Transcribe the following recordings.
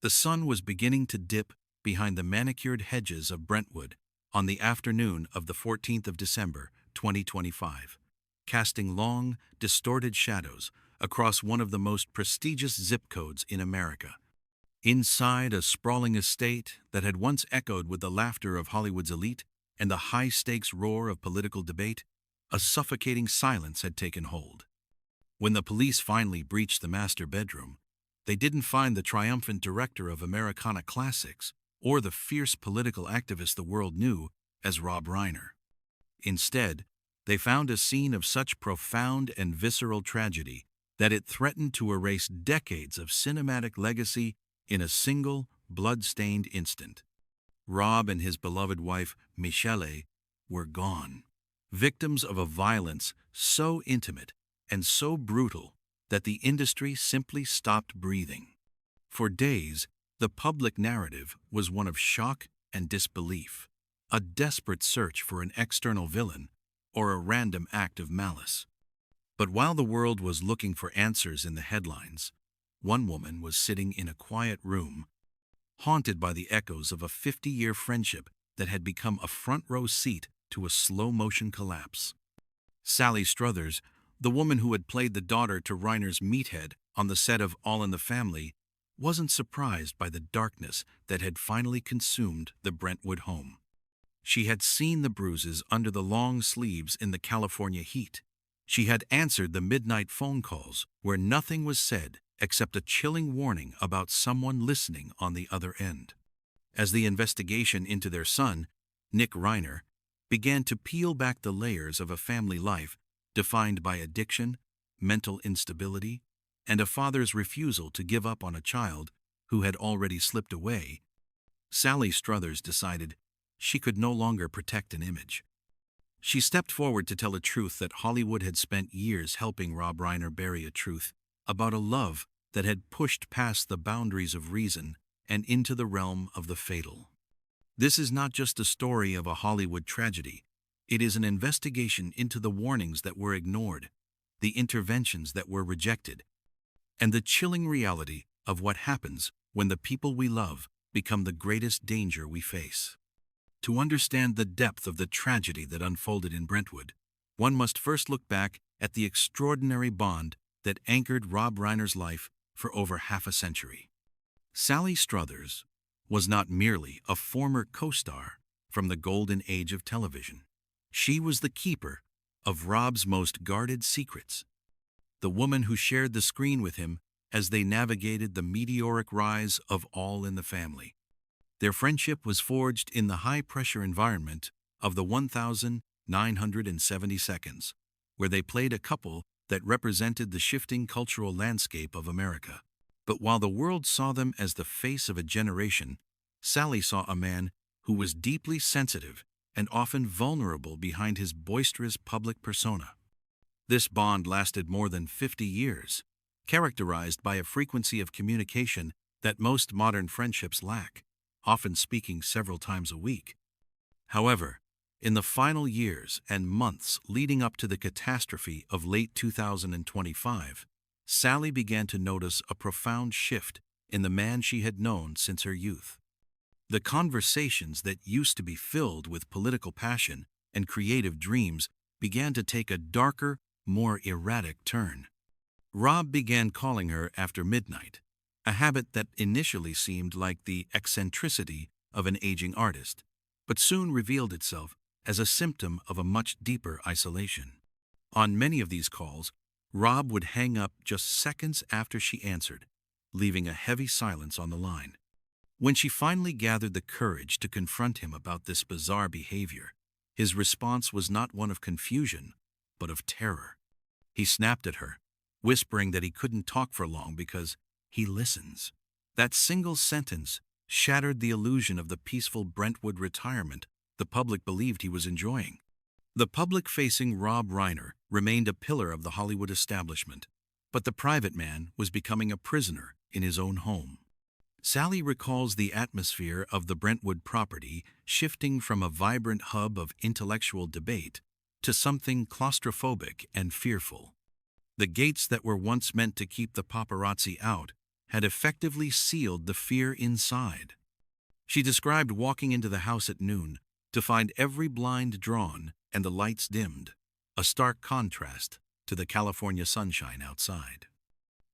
The sun was beginning to dip behind the manicured hedges of Brentwood on the afternoon of the 14th of December, 2025, casting long, distorted shadows across one of the most prestigious zip codes in America. Inside a sprawling estate that had once echoed with the laughter of Hollywood's elite and the high-stakes roar of political debate, a suffocating silence had taken hold. When the police finally breached the master bedroom, they didn't find the triumphant director of Americana Classics or the fierce political activist the world knew as Rob Reiner. Instead, they found a scene of such profound and visceral tragedy that it threatened to erase decades of cinematic legacy in a single, blood-stained instant. Rob and his beloved wife, Michelle, were gone, victims of a violence so intimate and so brutal that the industry simply stopped breathing. For days, the public narrative was one of shock and disbelief, a desperate search for an external villain or a random act of malice. But while the world was looking for answers in the headlines, one woman was sitting in a quiet room, haunted by the echoes of a 50-year friendship that had become a front-row seat to a slow-motion collapse. Sally Struthers, the woman who had played the daughter to Reiner's meathead on the set of All in the Family, wasn't surprised by the darkness that had finally consumed the Brentwood home. She had seen the bruises under the long sleeves in the California heat. She had answered the midnight phone calls where nothing was said except a chilling warning about someone listening on the other end. As the investigation into their son, Nick Reiner, began to peel back the layers of a family life defined by addiction, mental instability, and a father's refusal to give up on a child who had already slipped away, Sally Struthers decided she could no longer protect an image. She stepped forward to tell a truth that Hollywood had spent years helping Rob Reiner bury, a truth about a love that had pushed past the boundaries of reason and into the realm of the fatal. This is not just a story of a Hollywood tragedy. It is an investigation into the warnings that were ignored, the interventions that were rejected, and the chilling reality of what happens when the people we love become the greatest danger we face. To understand the depth of the tragedy that unfolded in Brentwood, one must first look back at the extraordinary bond that anchored Rob Reiner's life for over half a century. Sally Struthers was not merely a former co-star from the golden age of television. She was the keeper of Rob's most guarded secrets, the woman who shared the screen with him as they navigated the meteoric rise of All in the Family. Their friendship was forged in the high-pressure environment of the 1,970 seconds, where they played a couple that represented the shifting cultural landscape of America. But while the world saw them as the face of a generation, Sally saw a man who was deeply sensitive and often vulnerable behind his boisterous public persona. This bond lasted more than 50 years, characterized by a frequency of communication that most modern friendships lack, often speaking several times a week. However, in the final years and months leading up to the catastrophe of late 2025, Sally began to notice a profound shift in the man she had known since her youth. The conversations that used to be filled with political passion and creative dreams began to take a darker, more erratic turn. Rob began calling her after midnight, a habit that initially seemed like the eccentricity of an aging artist, but soon revealed itself as a symptom of a much deeper isolation. On many of these calls, Rob would hang up just seconds after she answered, leaving a heavy silence on the line. When she finally gathered the courage to confront him about this bizarre behavior, his response was not one of confusion, but of terror. He snapped at her, whispering that he couldn't talk for long because he listens. That single sentence shattered the illusion of the peaceful Brentwood retirement the public believed he was enjoying. The public-facing Rob Reiner remained a pillar of the Hollywood establishment, but the private man was becoming a prisoner in his own home. Sally recalls the atmosphere of the Brentwood property shifting from a vibrant hub of intellectual debate to something claustrophobic and fearful. The gates that were once meant to keep the paparazzi out had effectively sealed the fear inside. She described walking into the house at noon to find every blind drawn and the lights dimmed, a stark contrast to the California sunshine outside.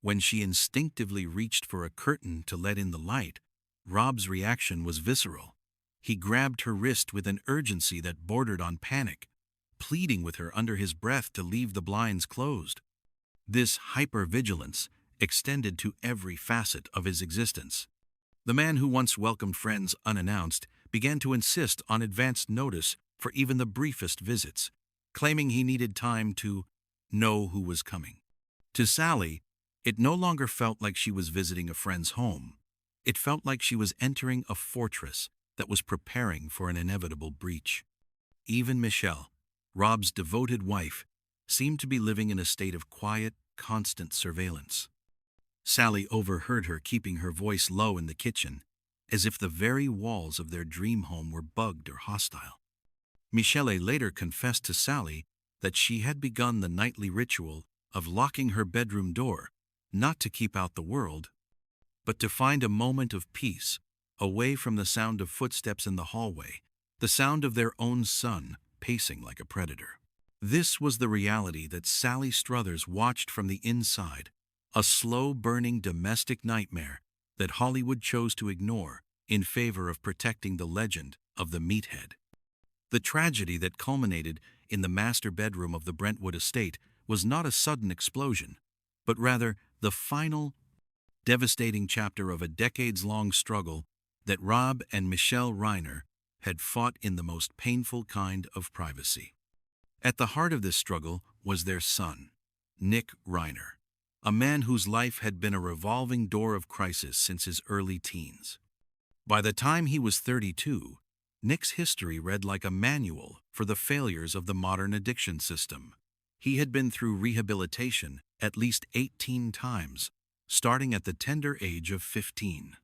When she instinctively reached for a curtain to let in the light, Rob's reaction was visceral. He grabbed her wrist with an urgency that bordered on panic, pleading with her under his breath to leave the blinds closed. This hypervigilance extended to every facet of his existence. The man who once welcomed friends unannounced began to insist on advance notice for even the briefest visits, claiming he needed time to know who was coming. To Sally, it no longer felt like she was visiting a friend's home. It felt like she was entering a fortress that was preparing for an inevitable breach. Even Michelle, Rob's devoted wife, seemed to be living in a state of quiet, constant surveillance. Sally overheard her keeping her voice low in the kitchen, as if the very walls of their dream home were bugged or hostile. Michelle later confessed to Sally that she had begun the nightly ritual of locking her bedroom door, not to keep out the world, but to find a moment of peace, away from the sound of footsteps in the hallway, the sound of their own son pacing like a predator. This was the reality that Sally Struthers watched from the inside, a slow-burning domestic nightmare that Hollywood chose to ignore in favor of protecting the legend of the meathead. The tragedy that culminated in the master bedroom of the Brentwood estate was not a sudden explosion, but rather the final, devastating chapter of a decades-long struggle that Rob and Michelle Reiner had fought in the most painful kind of privacy. At the heart of this struggle was their son, Nick Reiner, a man whose life had been a revolving door of crisis since his early teens. By the time he was 32, Nick's history read like a manual for the failures of the modern addiction system. He had been through rehabilitation at least 18 times, starting at the tender age of 15.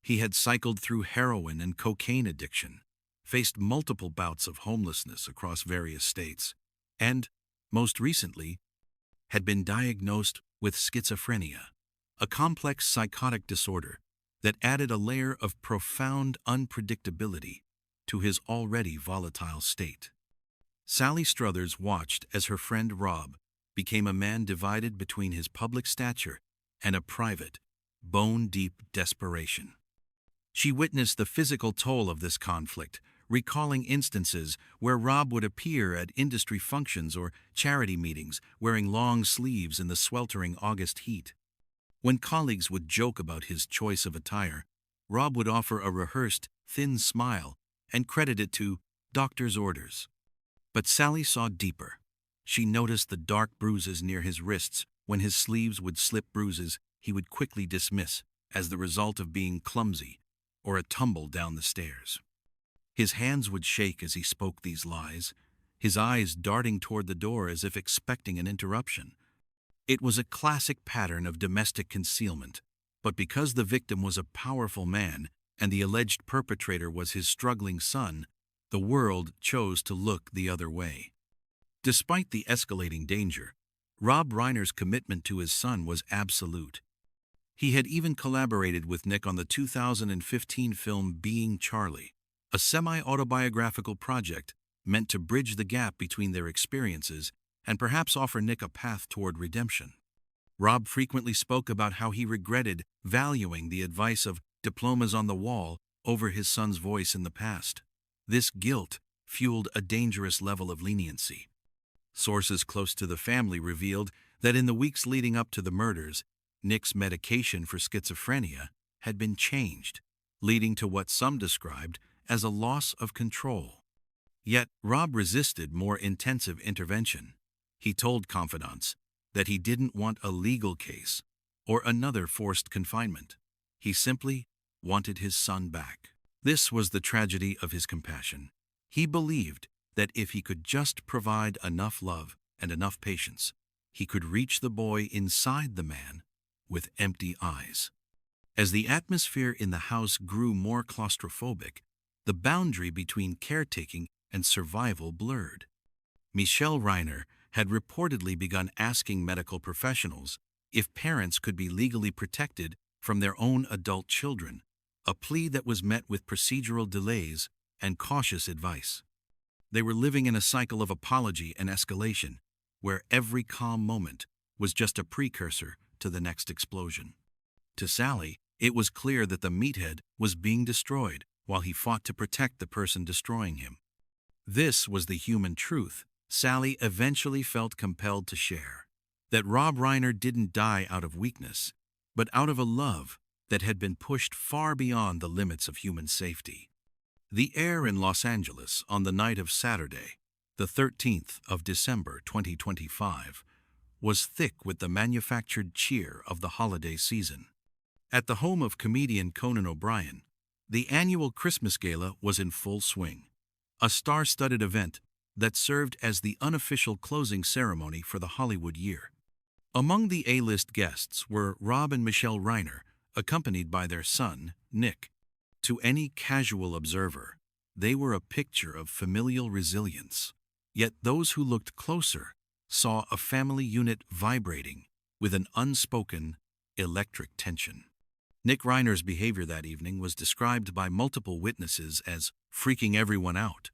He had cycled through heroin and cocaine addiction, faced multiple bouts of homelessness across various states, and, most recently, had been diagnosed with schizophrenia, a complex psychotic disorder that added a layer of profound unpredictability to his already volatile state. Sally Struthers watched as her friend Rob became a man divided between his public stature and a private, bone-deep desperation. She witnessed the physical toll of this conflict, recalling instances where Rob would appear at industry functions or charity meetings wearing long sleeves in the sweltering August heat. When colleagues would joke about his choice of attire, Rob would offer a rehearsed, thin smile and credit it to doctor's orders. But Sally saw deeper. She noticed the dark bruises near his wrists when his sleeves would slip, bruises he would quickly dismiss as the result of being clumsy or a tumble down the stairs. His hands would shake as he spoke these lies, his eyes darting toward the door as if expecting an interruption. It was a classic pattern of domestic concealment, but because the victim was a powerful man and the alleged perpetrator was his struggling son, the world chose to look the other way. Despite the escalating danger, Rob Reiner's commitment to his son was absolute. He had even collaborated with Nick on the 2015 film Being Charlie, a semi-autobiographical project meant to bridge the gap between their experiences and perhaps offer Nick a path toward redemption. Rob frequently spoke about how he regretted valuing the advice of diplomas on the wall over his son's voice in the past. This guilt fueled a dangerous level of leniency. Sources close to the family revealed that in the weeks leading up to the murders, Nick's medication for schizophrenia had been changed, leading to what some described as a loss of control. Yet Rob resisted more intensive intervention. He told confidants that he didn't want a legal case or another forced confinement. He simply wanted his son back. This was the tragedy of his compassion. He believed that if he could just provide enough love and enough patience, he could reach the boy inside the man with empty eyes. As the atmosphere in the house grew more claustrophobic, the boundary between caretaking and survival blurred. Michelle Reiner had reportedly begun asking medical professionals if parents could be legally protected from their own adult children, a plea that was met with procedural delays and cautious advice. They were living in a cycle of apology and escalation, where every calm moment was just a precursor to the next explosion. To Sally, it was clear that the meathead was being destroyed while he fought to protect the person destroying him. This was the human truth Sally eventually felt compelled to share. That Rob Reiner didn't die out of weakness, but out of a love that had been pushed far beyond the limits of human safety. The air in Los Angeles on the night of Saturday, the 13th of December 2025, was thick with the manufactured cheer of the holiday season. At the home of comedian Conan O'Brien, the annual Christmas Gala was in full swing, a star-studded event that served as the unofficial closing ceremony for the Hollywood year. Among the A-list guests were Rob and Michelle Reiner, accompanied by their son, Nick. To any casual observer, they were a picture of familial resilience. Yet those who looked closer saw a family unit vibrating with an unspoken, electric tension. Nick Reiner's behavior that evening was described by multiple witnesses as freaking everyone out,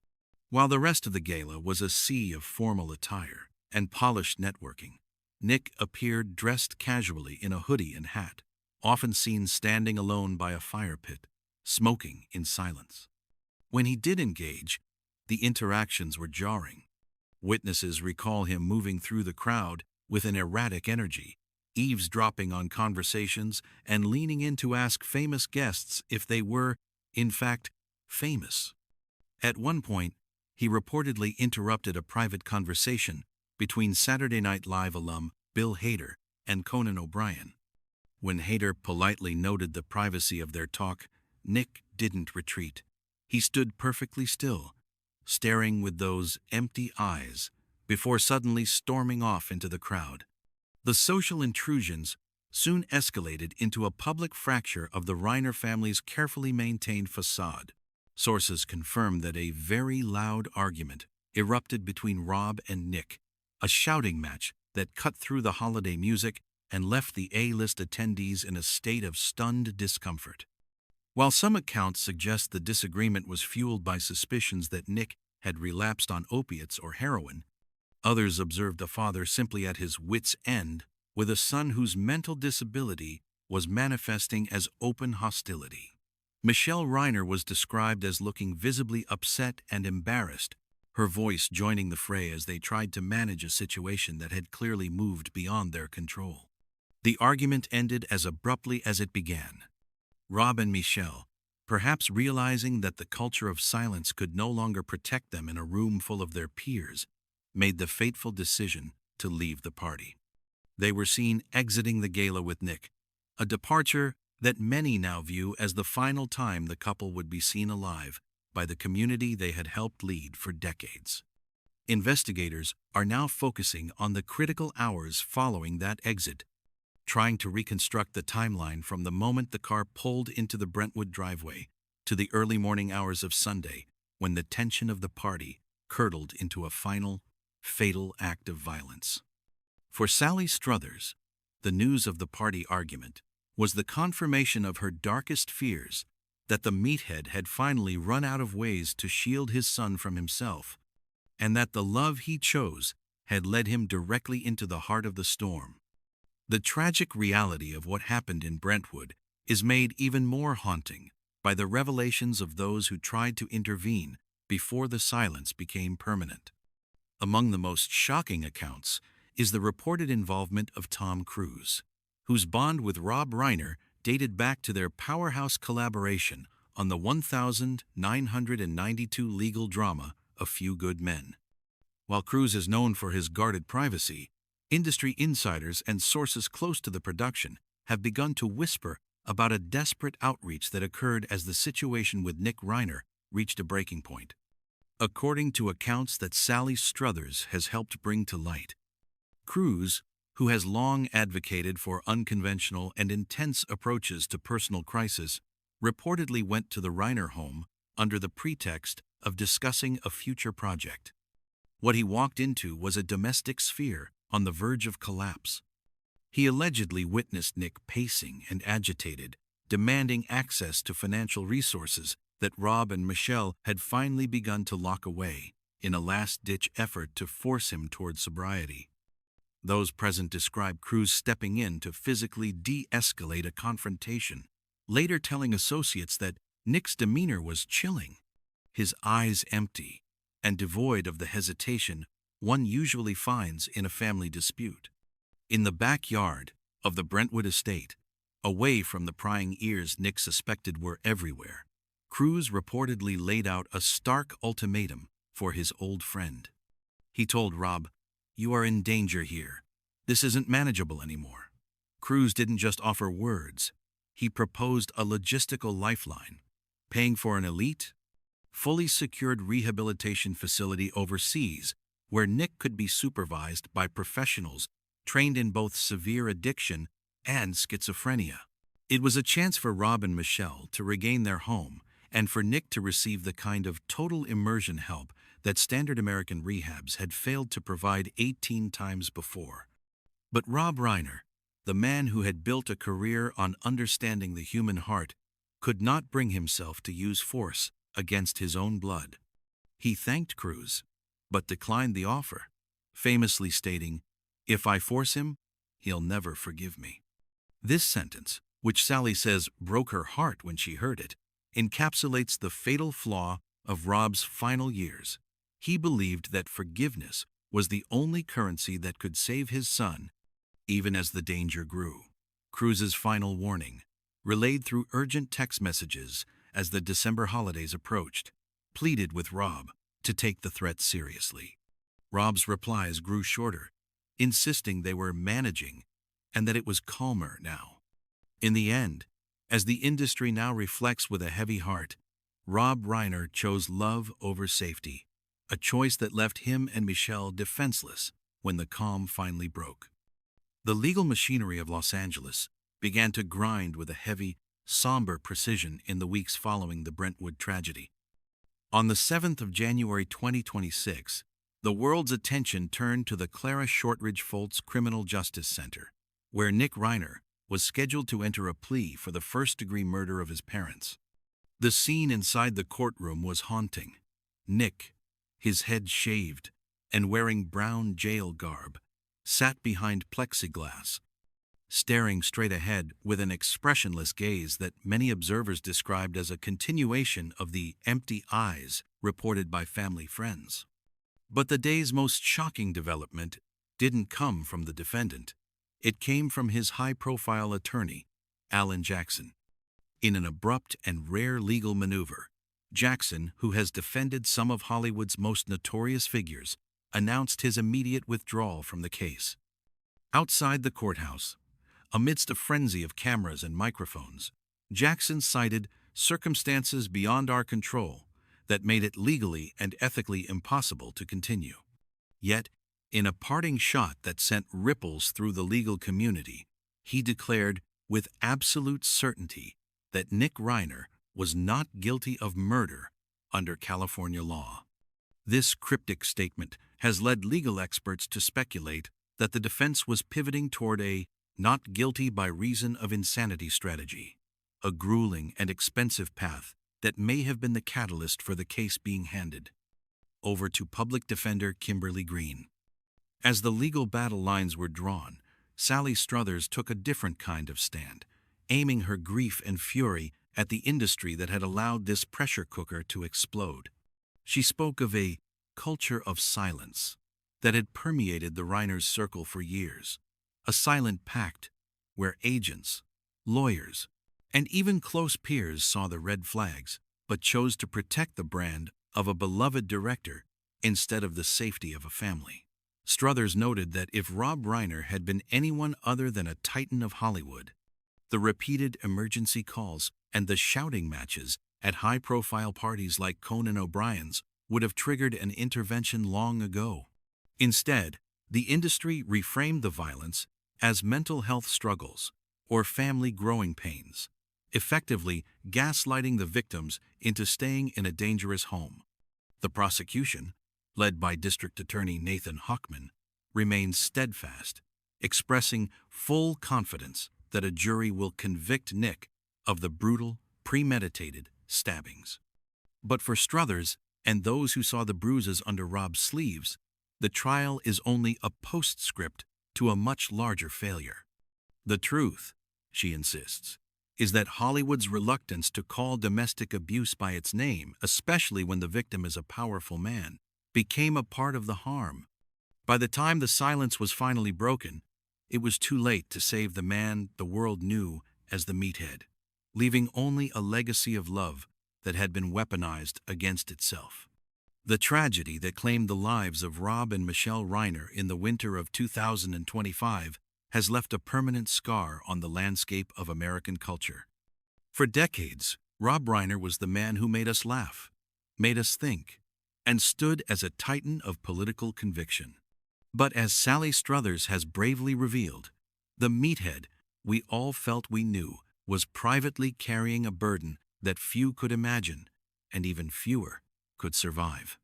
while the rest of the gala was a sea of formal attire and polished networking. Nick appeared dressed casually in a hoodie and hat, often seen standing alone by a fire pit, smoking in silence. When he did engage, the interactions were jarring. Witnesses recall him moving through the crowd with an erratic energy, eavesdropping on conversations and leaning in to ask famous guests if they were, in fact, famous. At one point, he reportedly interrupted a private conversation between Saturday Night Live alum Bill Hader and Conan O'Brien. When Hader politely noted the privacy of their talk, Nick didn't retreat. He stood perfectly still, staring with those empty eyes, before suddenly storming off into the crowd. The social intrusions soon escalated into a public fracture of the Reiner family's carefully maintained facade. Sources confirmed that a very loud argument erupted between Rob and Nick, a shouting match that cut through the holiday music and left the A-list attendees in a state of stunned discomfort. While some accounts suggest the disagreement was fueled by suspicions that Nick had relapsed on opiates or heroin, others observed a father simply at his wits' end with a son whose mental disability was manifesting as open hostility. Michelle Reiner was described as looking visibly upset and embarrassed, her voice joining the fray as they tried to manage a situation that had clearly moved beyond their control. The argument ended as abruptly as it began. Rob and Michelle, perhaps realizing that the culture of silence could no longer protect them in a room full of their peers, made the fateful decision to leave the party. They were seen exiting the gala with Nick, a departure that many now view as the final time the couple would be seen alive by the community they had helped lead for decades. Investigators are now focusing on the critical hours following that exit, trying to reconstruct the timeline from the moment the car pulled into the Brentwood driveway to the early morning hours of Sunday, when the tension of the party curdled into a final, fatal act of violence. For Sally Struthers, the news of the party argument was the confirmation of her darkest fears that the meathead had finally run out of ways to shield his son from himself, and that the love he chose had led him directly into the heart of the storm. The tragic reality of what happened in Brentwood is made even more haunting by the revelations of those who tried to intervene before the silence became permanent. Among the most shocking accounts is the reported involvement of Tom Cruise, whose bond with Rob Reiner dated back to their powerhouse collaboration on the 1992 legal drama A Few Good Men. While Cruise is known for his guarded privacy, industry insiders and sources close to the production have begun to whisper about a desperate outreach that occurred as the situation with Nick Reiner reached a breaking point. According to accounts that Sally Struthers has helped bring to light, Cruise, who has long advocated for unconventional and intense approaches to personal crisis, reportedly went to the Reiner home under the pretext of discussing a future project. What he walked into was a domestic sphere on the verge of collapse. He allegedly witnessed Nick pacing and agitated, demanding access to financial resources that Rob and Michelle had finally begun to lock away in a last-ditch effort to force him toward sobriety. Those present described Cruz stepping in to physically de-escalate a confrontation, later telling associates that Nick's demeanor was chilling, his eyes empty, and devoid of the hesitation one usually finds in a family dispute. In the backyard of the Brentwood estate, away from the prying ears Nick suspected were everywhere, Cruz reportedly laid out a stark ultimatum for his old friend. He told Rob, "You are in danger here. This isn't manageable anymore." Cruz didn't just offer words. He proposed a logistical lifeline, paying for an elite, fully secured rehabilitation facility overseas where Nick could be supervised by professionals trained in both severe addiction and schizophrenia. It was a chance for Rob and Michelle to regain their home and for Nick to receive the kind of total immersion help that standard American rehabs had failed to provide 18 times before. But Rob Reiner, the man who had built a career on understanding the human heart, could not bring himself to use force against his own blood. He thanked Cruz, but declined the offer, famously stating, "If I force him, he'll never forgive me." This sentence, which Sally says broke her heart when she heard it, encapsulates the fatal flaw of Rob's final years. He believed that forgiveness was the only currency that could save his son, even as the danger grew. Cruz's final warning, relayed through urgent text messages as the December holidays approached, pleaded with Rob to take the threat seriously. Rob's replies grew shorter, insisting they were managing and that it was calmer now. In the end, as the industry now reflects with a heavy heart, Rob Reiner chose love over safety, a choice that left him and Michelle defenseless when the calm finally broke. The legal machinery of Los Angeles began to grind with a heavy, somber precision in the weeks following the Brentwood tragedy. On the 7th of January 2026, the world's attention turned to the Clara Shortridge Foltz Criminal Justice Center, where Nick Reiner was scheduled to enter a plea for the first-degree murder of his parents. The scene inside the courtroom was haunting. Nick, his head shaved and wearing brown jail garb, sat behind plexiglass, staring straight ahead with an expressionless gaze that many observers described as a continuation of the empty eyes reported by family friends. But the day's most shocking development didn't come from the defendant. It came from his high-profile attorney, Alan Jackson. In an abrupt and rare legal maneuver, Jackson, who has defended some of Hollywood's most notorious figures, announced his immediate withdrawal from the case. Outside the courthouse, amidst a frenzy of cameras and microphones, Jackson cited circumstances beyond our control that made it legally and ethically impossible to continue. Yet, in a parting shot that sent ripples through the legal community, he declared with absolute certainty that Nick Reiner was not guilty of murder under California law. This cryptic statement has led legal experts to speculate that the defense was pivoting toward a not guilty by reason of insanity strategy, a grueling and expensive path that may have been the catalyst for the case being handed over to public defender Kimberly Green. As the legal battle lines were drawn, Sally Struthers took a different kind of stand, aiming her grief and fury at the industry that had allowed this pressure cooker to explode. She spoke of a culture of silence that had permeated the Reiners' circle for years, a silent pact where agents, lawyers, and even close peers saw the red flags but chose to protect the brand of a beloved director instead of the safety of a family. Struthers noted that if Rob Reiner had been anyone other than a titan of Hollywood, the repeated emergency calls and the shouting matches at high-profile parties like Conan O'Brien's would have triggered an intervention long ago. Instead, the industry reframed the violence as mental health struggles or family growing pains, effectively gaslighting the victims into staying in a dangerous home. The prosecution, led by District Attorney Nathan Hochman, remained steadfast, expressing full confidence that a jury will convict Nick of the brutal, premeditated stabbings. But for Struthers and those who saw the bruises under Rob's sleeves, the trial is only a postscript to a much larger failure. The truth, she insists, is that Hollywood's reluctance to call domestic abuse by its name, especially when the victim is a powerful man, became a part of the harm. By the time the silence was finally broken, it was too late to save the man the world knew as the meathead, leaving only a legacy of love that had been weaponized against itself. The tragedy that claimed the lives of Rob and Michelle Reiner in the winter of 2025 has left a permanent scar on the landscape of American culture. For decades, Rob Reiner was the man who made us laugh, made us think, and stood as a titan of political conviction. But as Sally Struthers has bravely revealed, the meathead we all felt we knew was privately carrying a burden that few could imagine, and even fewer could survive.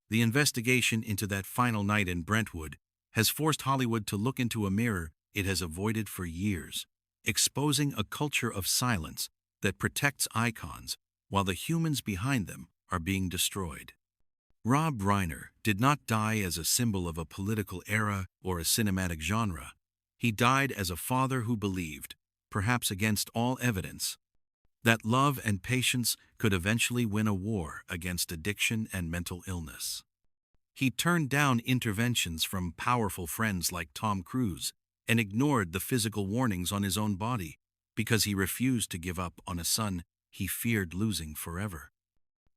The investigation into that final night in Brentwood has forced Hollywood to look into a mirror it has avoided for years, exposing a culture of silence that protects icons while the humans behind them are being destroyed. Rob Reiner did not die as a symbol of a political era or a cinematic genre. He died as a father who believed, perhaps against all evidence, that love and patience could eventually win a war against addiction and mental illness. He turned down interventions from powerful friends like Tom Cruise and ignored the physical warnings on his own body because he refused to give up on a son he feared losing forever.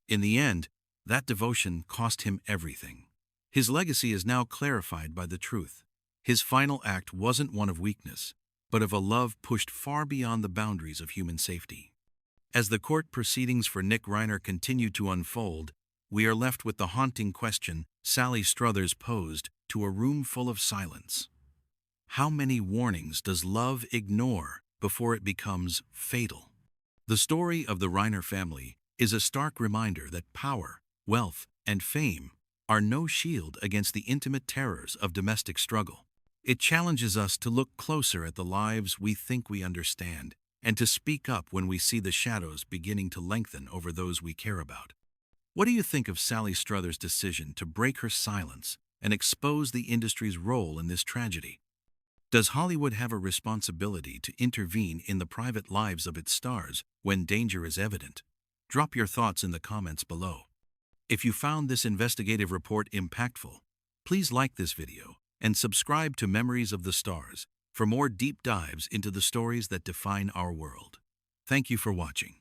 In the end, that devotion cost him everything. His legacy is now clarified by the truth. His final act wasn't one of weakness, but of a love pushed far beyond the boundaries of human safety. As the court proceedings for Nick Reiner continue to unfold, we are left with the haunting question Sally Struthers posed to a room full of silence. How many warnings does love ignore before it becomes fatal? The story of the Reiner family is a stark reminder that power, wealth, and fame are no shield against the intimate terrors of domestic struggle. It challenges us to look closer at the lives we think we understand and to speak up when we see the shadows beginning to lengthen over those we care about. What do you think of Sally Struthers' decision to break her silence and expose the industry's role in this tragedy? Does Hollywood have a responsibility to intervene in the private lives of its stars when danger is evident? Drop your thoughts in the comments below. If you found this investigative report impactful, please like this video and subscribe to Memories of the Stars for more deep dives into the stories that define our world. Thank you for watching.